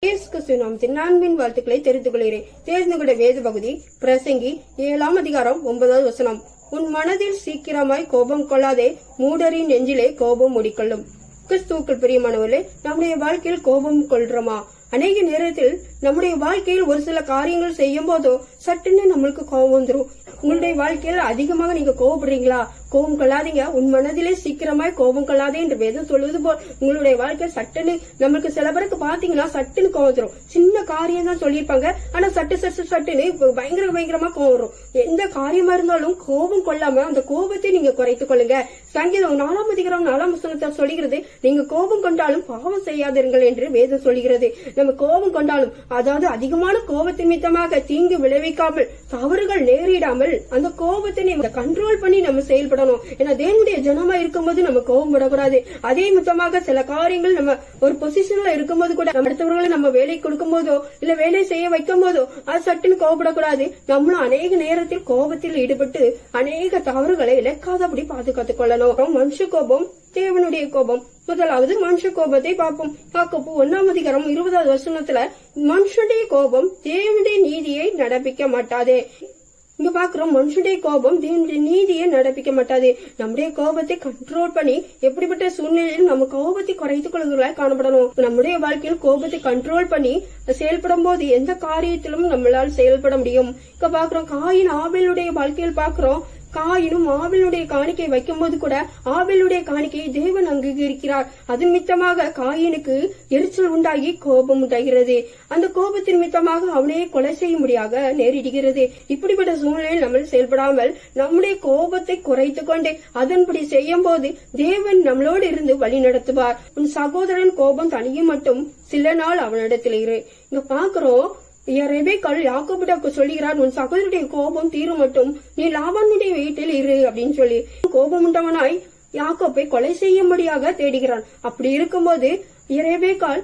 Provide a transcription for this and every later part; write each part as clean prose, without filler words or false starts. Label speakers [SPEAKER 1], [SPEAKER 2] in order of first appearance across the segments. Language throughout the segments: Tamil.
[SPEAKER 1] இயேசு கிறிஸ்துவின் நாமத்தில் அன்பின் வாழ்த்துக்களை தெரிந்து கொள்கிறேன். தேர்ந்து கொண்ட வேத பகுதி பிரசங்கி 7ஆம் அதிகாரம் 9வது வசனம். உன் மனதில் சீக்கிரமாய் கோபம் கொள்ளாதே, மூடரின் நெஞ்சிலே கோபம் மூடிக்கொள்ளும். கிறிஸ்துவுக்குள் பிரியமானவர்களே, நம்முடைய வாழ்க்கையில் கோபம் கொள்றோமா? அநேக நேரத்தில் நம்முடைய வாழ்க்கையில் ஒரு சில காரியங்கள் செய்யும் போதோ சட்டுன்னு நம்மளுக்கு கோபம் வந்துடும். உங்களுடைய வாழ்க்கையில் அதிகமாக நீங்க கோபப்படுறீங்களா? கோபம் கொள்ளாதீங்க, உன் மனதிலே சீக்கிரமாய் கோபம் கொள்ளாதே என்று வேதம் சொல்வது போல் உங்களுடைய வாழ்க்கை சட்டுன்னு நம்மளுக்கு சில பேருக்கு பாத்தீங்கன்னா சட்டுன்னு கோபம் வரும். சின்ன காரியம் தான் சொல்லியிருப்பாங்க, ஆனா சட்டுன்னு பயங்கரமா கோபம் வரும். எந்த காரியமா இருந்தாலும் கோபம் கொள்ளாம அந்த கோபத்தை நீங்க குறைத்துக் கொள்ளுங்க. சங்கீதம் 4ஆம் அதிகாரம் 4ஆம் வசனத்தை சொல்லுகிறது, நீங்க கோபம் கொண்டாலும் பாவம் செய்யாதீர்கள் என்று வேதம் சொல்லுகிறது. நம்ம கோபம் கொண்டாலும், அதாவது அதிகமான கோபத்தின் நிமித்தமாக தீங்கு விளைவிக்காமல், தவறுகள் நேரிடாமல் அந்த கோபத்தை நம்ம கண்ட்ரோல் பண்ணி நம்ம செயல்படணும். ஏன்னா தேவனுடைய ஜனமா இருக்கும்போது நம்ம கோபம் விடக்கூடாது. அதே நிமித்தமாக சில காரியங்கள் நம்ம ஒரு பொசிஷன்ல இருக்கும்போது கூட அடுத்தவர்களை நம்ம வேலை கொடுக்கும் போதோ இல்ல வேலை செய்ய வைக்கும் போதோ அது சட்டுன்னு கோபப்படக்கூடாது. நம்மளும் அநேக நேரத்தில் கோபத்தில் ஈடுபட்டு அநேக தவறுகளை இழக்காதபடி பாதுகாத்துக் கொள்ளணும். மனுஷ கோபம், தேவனுடைய கோபம். முதலாவது மனுஷ கோபத்தை பார்ப்போம். யாக்கோபு 1ஆம் அதிகாரம் 20வது வசனத்துல, மனுஷனுடைய கோபம் தேவனுடைய நீதியை நடப்பிக்க மாட்டாதே. இங்க பாக்குறோம், மனுஷனுடைய கோபம் தேவனுடைய நீதியை நடப்பிக்க மாட்டாது. நம்முடைய கோபத்தை கண்ட்ரோல் பண்ணி எப்படிப்பட்ட சூழ்நிலையில் நம்ம கோபத்தை குறைத்துக் கொள்வர்களாய் காணப்படணும். நம்முடைய வாழ்க்கையில் கோபத்தை கண்ட்ரோல் பண்ணி செயல்படும் போது எந்த காரியத்திலும் நம்மளால் செயல்பட முடியும். இங்க பாக்குறோம், காயின் ஆபேலுடைய வாழ்க்கையில் பாக்குறோம், காயினும் ஆபேலுடைய காணிக்கை வைக்கும் போது கூட ஆபேலுடைய காணிக்கையை தேவன் அங்கீகரிக்கிறார். அது நிமித்தமாக காயினுக்கு எரிச்சல் உண்டாகி கோபம் உண்டாகிறது. அந்த கோபத்தின் நிமித்தமாக அவனையே கொலை செய்யும்படியாக நேரிடுகிறது. இப்படிப்பட்ட சூழ்நிலையில் நம்ம செயல்படாமல் நம்முடைய கோபத்தை குறைத்துக் கொண்டு அதன்படி செய்யும் போது தேவன் நம்மளோடு இருந்து வழி நடத்துவார். உன் சகோதரன் கோபம் தனியும் மட்டும் சில நாள் அவனிடத்தில் இரு. இங்க பாக்குறோம், ரெபெக்காள் யாக்கோபிடம் சொல்லுகிறார், உன் சகோதரனுடைய கோபம் தீரும் மட்டும் நீ லாபானுடைய வீட்டில் இரு அப்படின்னு சொல்லி கோபம் உண்டவனாய் யாக்கோப்பை கொலை செய்யும்படியாக தேடுகிறான். அப்படி இருக்கும்போது ரெபெக்காள்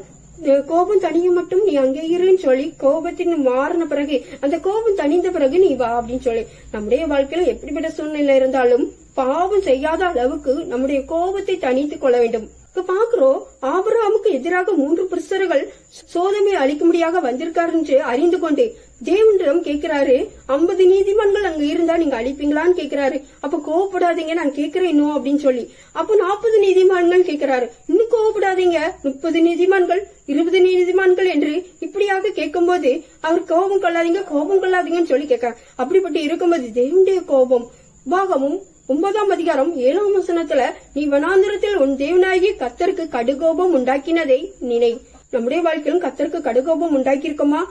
[SPEAKER 1] கோபம் தனியும் மட்டும் நீ அங்கே இருன்னு சொல்லி கோபத்தின் மாறின பிறகு, அந்த கோபம் தனிந்த பிறகு நீ வா அப்படின்னு சொல்லி, நம்முடைய வாழ்க்கையில எப்படிப்பட்ட சூழ்நிலை இருந்தாலும் பாவம் செய்யாத அளவுக்கு நம்முடைய கோபத்தை தனித்துக் கொள்ள வேண்டும். இப்ப பாக்குறோம், ஆபிரகாமுக்கு எதிராக 3 புருஷர்கள் சோதனை அளிக்கும்படியாக வந்திருக்காரு என்று அறிந்து கொண்டு தேவனிடம் கேட்கிறாரு, 50 நீதிமான்கள் அங்க இருந்தா நீங்க அழிப்பீங்களான்னு கேட்கிறாரு. அப்ப கோவப்படாதீங்க, நான் கேட்கிறேன் இன்னும் அப்படின்னு சொல்லி. அப்ப 40 நீதிமான்கள் கேட்கிறாரு, இன்னும் கோவப்படாதீங்க, 30 நீதிமான்கள் 20 நீதிமான்கள் என்று இப்படியாக கேட்கும் போது அவர் கோபம் கொள்ளாதீங்கன்னு சொல்லி கேட்கிறார். அப்படிப்பட்டு இருக்கும்போது தேவனுடைய கோபம். பாகமும் 9ஆம் அதிகாரம் 7ஆம் வசனத்துல, நீ வனாந்திரத்தில் உன் தேவனாகிய கர்த்தருக்கு கடுகோபம் உண்டாக்கினதை நினை. நம்முடைய வாழ்க்கையிலும் கர்த்தருக்கு கடுகோபம் உண்டாக்கி இருக்கோமா?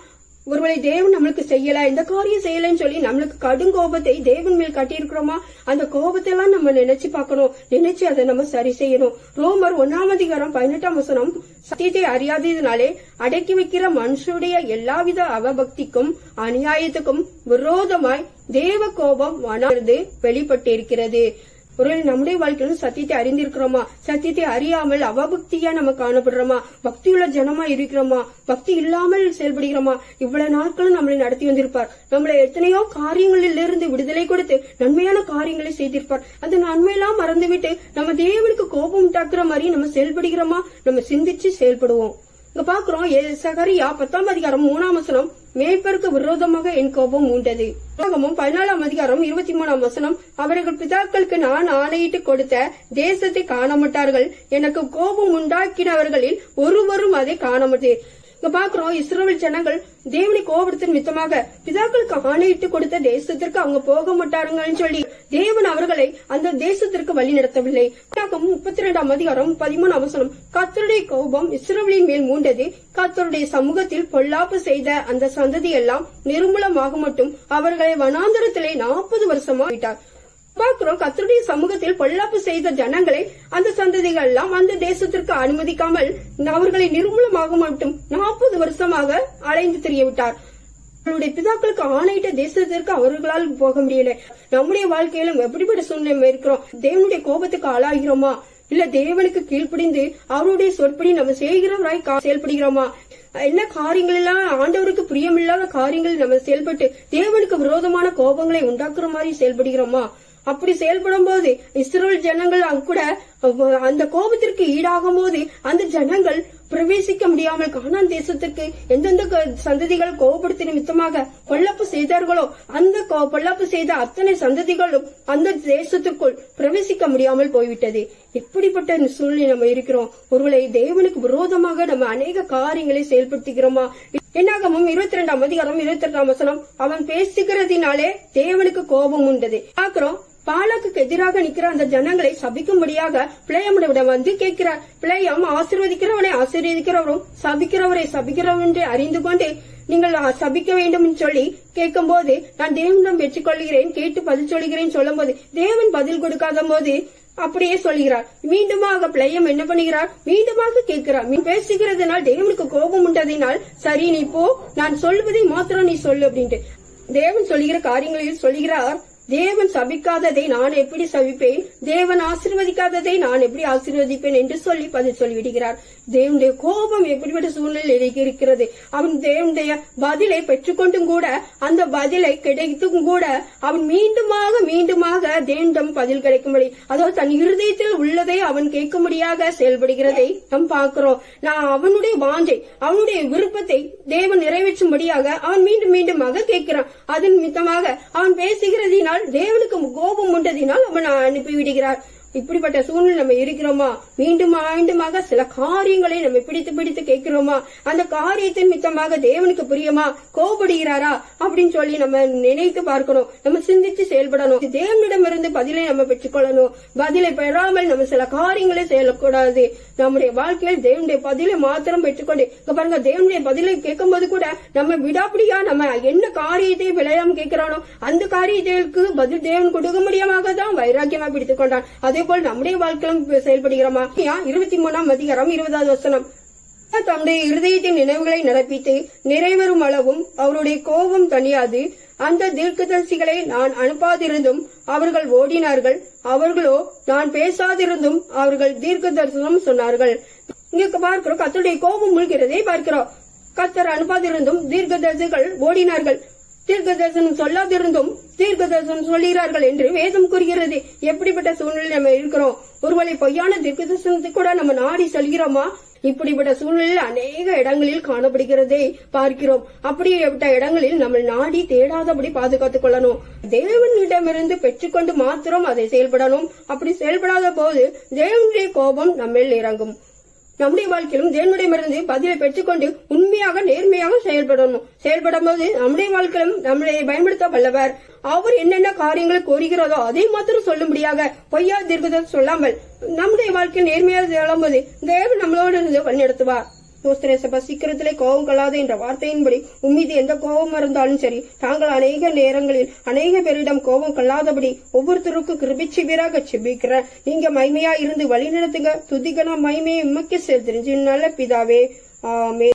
[SPEAKER 1] ஒருவேளை தேவன் நம்மளுக்கு செய்யல, இந்த காரியம் செய்யலன்னு சொல்லி நம்மளுக்கு கடும் கோபத்தை தேவன் மேல் கட்டியிருக்கிறோமா? அந்த கோபத்தை எல்லாம் நம்ம நினைச்சு பார்க்கணும், நினைச்சு அதை நம்ம சரி செய்யணும். ரோமர் 1ஆம் அதிகாரம் 18ஆம் வசனம், சத்தியத்தை அறியாததினாலே அடக்கி வைக்கிற மனுஷனுடைய எல்லாவித அவபக்திக்கும் அநியாயத்துக்கும் விரோதமாய் தேவ கோபம் வனாது வெளிப்பட்டிருக்கிறது. ஒருவேளை நம்முடைய வாழ்க்கையிலும் சத்தியத்தை அறிந்திருக்கிறோமா? சத்தியத்தை அறியாமல் அவபக்தியா நம்ம காணப்படுறோமா? பக்தியுள்ள ஜனமா இருக்கிறோமா? பக்தி இல்லாமல் செயல்படுகிறோமா? இவ்வளவு நாட்களும் நம்மளை நடத்தி வந்திருப்பார். நம்மளை எத்தனையோ காரியங்களில் இருந்து விடுதலை கொடுத்து நன்மையான காரியங்களை செய்திருப்பார். அந்த நன்மையெல்லாம் மறந்துவிட்டு நம்ம தேவனுக்கு கோபம் உண்டாக்குற மாதிரி நம்ம செயல்படுகிறோமா? நம்ம சிந்திச்சு செயல்படுவோம். இங்க பாக்குறோம், சகரியா 10ஆம் அதிகாரம் 3ஆம் வசனம், மேய்ப்பருக்கு விரோதமாக என் கோபம் உண்டது. 14ஆம் அதிகாரம் 23ஆம் வசனம், அவர்கள் பிதாக்களுக்கு நான் ஆணையிட்டு கொடுத்த தேசத்தை காண மாட்டார்கள், எனக்கு கோபம் உண்டாக்கினவர்களில் ஒருவரும் அதை காண மாட்டேன். இங்க பாக்குறோம், இஸ்ரவேல் ஜனங்கள் தேவனை கோபத்தின் மித்தமாக பிதாக்களுக்கு ஆணையிட்டு கொடுத்த தேசத்திற்கு அவங்க போக மாட்டாருங்கன்னு சொல்லி தேவன் அவர்களை அந்த தேசத்திற்கு வழி நடத்தவில்லை. 32ஆம் அதிகாரம் 13ஆம் வசனம், கர்த்தருடைய கோபம் இஸ்ரவேலின் மேல் மூண்டது, கர்த்தருடைய சமூகத்தில் பொல்லாப்பு செய்த அந்த சந்ததி எல்லாம் நிர்மூலமாக மட்டும் அவர்களை வனாந்தரத்திலே 40 வருஷமா விட்டார். பாக்குறோம், கர்த்தருடைய சமூகத்தில் பொல்லாப்பு செய்த ஜனங்களை அந்த சந்ததிகள் எல்லாம் அந்த தேசத்திற்கு அனுமதிக்காமல் அவர்களை நிர்மூலமாக மட்டும் 40 வருஷமாக அலைந்து திரிய விட்டார். அவருடைய பிதாக்களுக்கு ஆணையிட்ட தேசத்திற்கு அவர்களால் போக முடியல. நம்முடைய வாழ்க்கையிலும் எப்படிப்பட்ட சூழ்நிலை இருக்கிறோம்? தேவனுடைய கோபத்துக்கு ஆளாகிறோமா? இல்ல தேவனுக்கு கீழ்ப்படிந்து அவருடைய சொற்படி நம்ம செய்கிறவராய் செயல்படுகிறோமா? என்ன காரியங்கள் எல்லாம் ஆண்டவருக்கு பிரியமில்லாத காரியங்கள் நம்ம செயல்பட்டு தேவனுக்கு விரோதமான கோபங்களை உண்டாக்குற மாதிரி செயல்படுகிறோமா? அப்படி செயல்படும் போது இஸ்ரவேல் ஜனங்கள் கூட அந்த கோபத்திற்கு ஈடாகும் போது அந்த ஜனங்கள் பிரவேசிக்க முடியாமல் கானான் தேசத்துக்கு எந்தெந்த சந்ததிகள் கோபப்படுத்த நிமித்தமாக பொல்லாப்பு செய்தார்களோ அந்த பொல்லாப்பு செய்த அத்தனை சந்ததிகளும் அந்த தேசத்துக்குள் பிரவேசிக்க முடியாமல் போய்விட்டது. எப்படிப்பட்ட சூழ்நிலை நம்ம இருக்கிறோம்? ஒருவேளை தேவனுக்கு விரோதமாக நம்ம அநேக காரியங்களை செயல்படுத்துகிறோமா? என்னாகமும் 22ஆம் அதிகாரம் 22ஆம் வசனம், அவன் பேசுகிறதினாலே தேவனுக்கு கோபம் உண்டது. பாக்குறோம், பாலாக்கு எதிராக நிக்கிற அந்த ஜனங்களை சபிக்கும்படியாக பிளேயமிடம் வந்து கேட்கிறார். பிளேயம் ஆசீர்வதிக்கிறவனை ஆசீர்வதிக்கிறவரும் சபிக்கிறவரை சபிக்கிறவன் என்று அறிந்து கொண்டு நீங்கள் சபிக்க வேண்டும் சொல்லி கேட்கும் போது, நான் தேவனிடம் பெற்றுக்கொள்கிறேன், கேட்டு பதில் சொல்கிறேன் சொல்லும் போது தேவன் பதில் கொடுக்காத போது அப்படியே சொல்கிறார். மீண்டுமாக பிளேயம் என்ன பண்ணுகிறார்? மீண்டுமாக கேட்கிறார். நீ பேசுகிறதுனால் தேவனுக்கு கோபம் உண்டதினால் சரி நீ போ, நான் சொல்வதை மாத்திரம் நீ சொல்லு அப்படின்ட்டு தேவன் சொல்லுகிற காரியங்களில் சொல்கிறார். தேவன் சபிக்காததை நான் எப்படி சபிப்பேன், தேவன் ஆசீர்வதிக்காததை நான் எப்படி ஆசீர்வதிப்பேன் என்று சொல்லி பதில் சொல்லிவிடுகிறார். தேவனுடைய கோபம் எப்படிப்பட்ட சூழ்நிலை இருக்கிறது. அவன் தேவனுடைய பதிலை பெற்றுக்கொண்டும் கூட அந்த பதிலை கிடைத்தும் கூட அவன் மீண்டுமாக தேவனிடம் பதில் கிடைக்கும்படி, அதாவது தன் இருதயத்தில் உள்ளதை அவன் கேட்கும்படியாக செயல்படுகிறதை நாம் பார்க்கிறோம். நான் அவனுடைய வாஞ்சை, அவனுடைய விருப்பத்தை தேவன் நிறைவேற்றும்படியாக அவன் மீண்டுமாக கேட்கிறான். அதன் நிமித்தமாக அவன் பேசுகிறதினால் தேவனுக்கு கோபம் உண்டதினால் அவன் அனுப்பிவிடுகிறார். இப்படிப்பட்ட சூழ்நிலை நம்ம இருக்கிறோமா? மீண்டுமாக சில காரியங்களை நம்ம பிடித்து கேட்கிறோமா? அந்த காரியத்தின் மித்தமாக தேவனுக்கு பிரியமா, கோபப்படுகிறாரா அப்படின்னு சொல்லி நம்ம நினைத்து பார்க்கணும். நம்ம சிந்திச்சு செயல்படணும். தேவனிடமிருந்து பதிலை நம்ம பெற்றுக்கொள்ளணும். பதிலை பெறாமல் நம்ம சில காரியங்களை செய்யக்கூடாது. நம்முடைய வாழ்க்கையில் தேவனுடைய பதிலை மாத்திரம் பெற்றுக்கொண்டு பாருங்க, தேவனுடைய பதிலை கேட்கும் போது கூட நம்ம விடாப்படியா நம்ம என்ன காரியத்தை விளையாம கேட்கிறானோ அந்த காரியத்திற்கு பதில் தேவன் கொடுக்க முடியாம தான் வைராக்கியமா பிடித்துக் கொண்டான். அதே போல் நம்முடைய வாழ்க்கையிலும் செயல்படுகிறோமா? 23ஆம் அதிகாரம் 20வது வசனம், தம்முடைய இருதயத்தின் நினைவுகளை நடப்பித்து நிறைவேறும் அளவும் அவருடைய கோபம் தணியாது. அந்த தீர்க்கதரிசிகளை நான் அனுப்பாதிருந்தும் அவர்கள் ஓடினார்கள், அவர்களோ நான் பேசாதிருந்தும் அவர்கள் தீர்க்க தரிசனம் சொன்னார்கள். இங்க பார்க்கிறோம், கர்த்தருடைய கோபம் மூழ்கிறதை பார்க்கிறோம். கர்த்தர் அனுப்பாதிருந்தும் தீர்க்கதரிசிகள் ஓடினார்கள், தீர்க்க தரிசனம் சொல்லாதிருந்தும் தீர்க்க தரிசனம் சொல்கிறார்கள் என்று வேதம் கூறுகிறது. எப்படிப்பட்ட சூழ்நிலை நம்ம இருக்கிறோம்? ஒருவேளை பொய்யான தீர்க்க தரிசனத்தை கூட நம்ம நாடி செல்கிறோமா? இப்படிப்பட்ட சூழ்நிலையில் அநேக இடங்களில் காணப்படுகிறதை பார்க்கிறோம். அப்படிப்பட்ட இடங்களில் நம்ம நாடி தேடாதபடி பாதுகாத்துக் கொள்ளணும். தேவனிடமிருந்து பெற்றுக்கொண்டு மாத்திரம் அதை செயல்படணும். அப்படி செயல்படாத போது தேவனுடைய கோபம் நம்மேல் இறங்கும். நம்முடைய வாழ்க்கையிலும் தேவனிடமிருந்து பதிலை பெற்றுக்கொண்டு உண்மையாக நேர்மையாக செயல்படும் போது நம்முடைய வாழ்க்கையிலும் நம்மளை பயன்படுத்த வல்லவர். அவர் என்னென்ன காரியங்களை கோருகிறதோ அதை மாத்திரம் சொல்லும்படியாக பொய்யா தீர்க்கதரிசனம் சொல்லாமல் நம்முடைய வாழ்க்கையில் நேர்மையாக செல்லும்போது தேவன் நம்மளோடு இருந்து வழிநடத்துவார். சீக்கிரத்திலே கோபம் கொள்ளாது என்ற வார்த்தையின்படி உம்மீது எந்த கோபம் இருந்தாலும் சரி, தாங்கள் அநேக நேரங்களில் அநேக பேரிடம் கோபம் கொள்ளாதபடி ஒவ்வொருத்தருக்கும் கிருபிச்சுவீராக செபிக்கிற நீங்க மகிமையா இருந்து வழி நடத்துங்க. துதிகன மகிமையை உமக்கு தெரிஞ்சு நல்ல பிதாவே, ஆமென்.